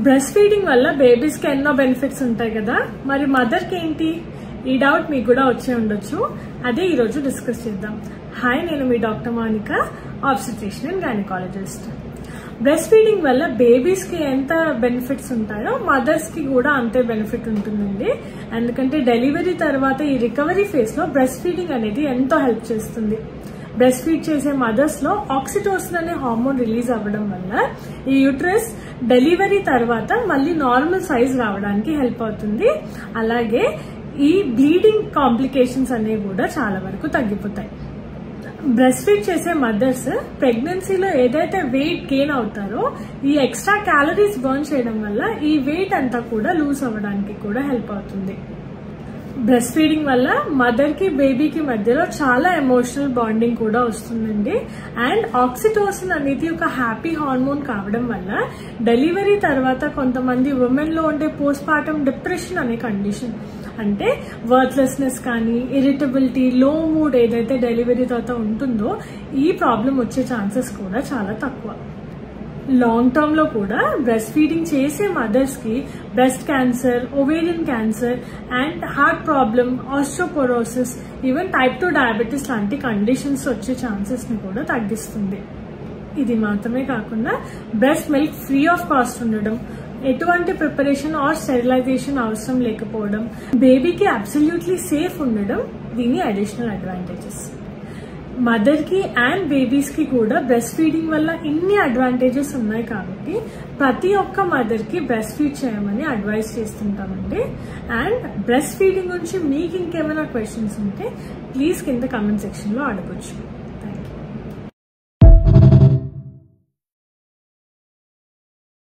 Breast feeding వల్ల babies కి ఎన్నో బెనిఫిట్స్ ఉంటాయి కదా, మరి మదర్ కి ఏంటి? ఈ డౌట్ మీకు కూడా వచ్చే ఉండొచ్చు. అదే ఈ రోజు డిస్కస్ చేద్దాం. హాయ్, నేను మీ doctor Monika, obstetrician and gynaecologist. Breast feeding వల్ల బేబీస్ కి ఎంత బెనిఫిట్స్ ఉంటాయో మదర్స్ కి కూడా అంతే బెనిఫిట్ ఉంటుందండి. ఎందుకంటే డెలివరీ తర్వాత ఈ రికవరీ ఫేజ్ లో బ్రెస్ట్ ఫీడింగ్ అనేది ఎంతో హెల్ప్ చేస్తుంది. బ్రెస్ట్ ఫీడ్ చేసే మదర్స్ లో ఆక్సిటోసిన్ అనే హార్మోన్ రిలీజ్ అవ్వడం వల్ల ఈ యూట్రస్ డెలివరీ తర్వాత మళ్ళీ నార్మల్ సైజ్ రావడానికి హెల్ప్ అవుతుంది. అలాగే ఈ బ్లీడింగ్ కాంప్లికేషన్స్ అనేవి కూడా చాలా వరకు తగ్గిపోతాయి. బ్రెస్ట్ ఫీడ్ చేసే మదర్స్ ప్రెగ్నెన్సీలో ఏదైతే వెయిట్ గెయిన్ అవుతారో ఈ ఎక్స్ట్రా క్యాలరీస్ బర్న్ చేయడం వల్ల ఈ వెయిట్ అంతా కూడా లూజ్ అవ్వడానికి కూడా హెల్ప్ అవుతుంది. బ్రెస్ట్ ఫీడింగ్ వల్ల మదర్ కి బేబీకి మధ్యలో చాలా ఎమోషనల్ బాండింగ్ కూడా వస్తుందండి. అండ్ ఆక్సిటోసిన్ అనేది ఒక హ్యాపీ హార్మోన్ కావడం వల్ల డెలివరీ తర్వాత కొంతమంది ఉమెన్ లో ఉండే పోస్ట్ పార్టమ్ డిప్రెషన్ అనే కండిషన్, అంటే వర్త్లెస్నెస్ కానీ ఇరిటబిలిటీ, లో మూడ్ ఏదైతే డెలివరీ తర్వాత ఉంటుందో ఈ ప్రాబ్లం వచ్చే ఛాన్సెస్ కూడా చాలా తక్కువ. లాంగ్ టర్మ్ లో కూడా బ్రెస్ట్ ఫీడింగ్ చేసే మదర్స్ కి breast cancer, ovarian cancer and heart problem, osteoporosis, even type 2 diabetes లాంటి కండిషన్స్ వచ్చే ఛాన్సెస్ ని కూడా తగ్గిస్తుంది. ఇది మాత్రమే కాకుండా breast milk free of cost ఉండడం, ఎటువంటి ప్రిపరేషన్ ఆర్ స్టెరిలైజేషన్ అవసరం లేకపోవడం, బేబీకి అబ్సల్యూట్లీ సేఫ్ ఉండడం దీని అడిషనల్ అడ్వాంటేజెస్. మదర్ కి అండ్ బేబీస్ కి కూడా బ్రెస్ట్ ఫీడింగ్ వల్ల ఇన్ని అడ్వాంటేజెస్ ఉన్నాయి కాబట్టి ప్రతి ఒక్క మదర్ కి బ్రెస్ట్ ఫీడ్ చేయమని అడ్వైస్ చేస్తుంటామండి. అండ్ బ్రెస్ట్ ఫీడింగ్ గురించి మీకు ఇంకేమైనా క్వశ్చన్స్ ఉంటే ప్లీజ్ కింద కామెంట్ సెక్షన్ లో అడగొచ్చు.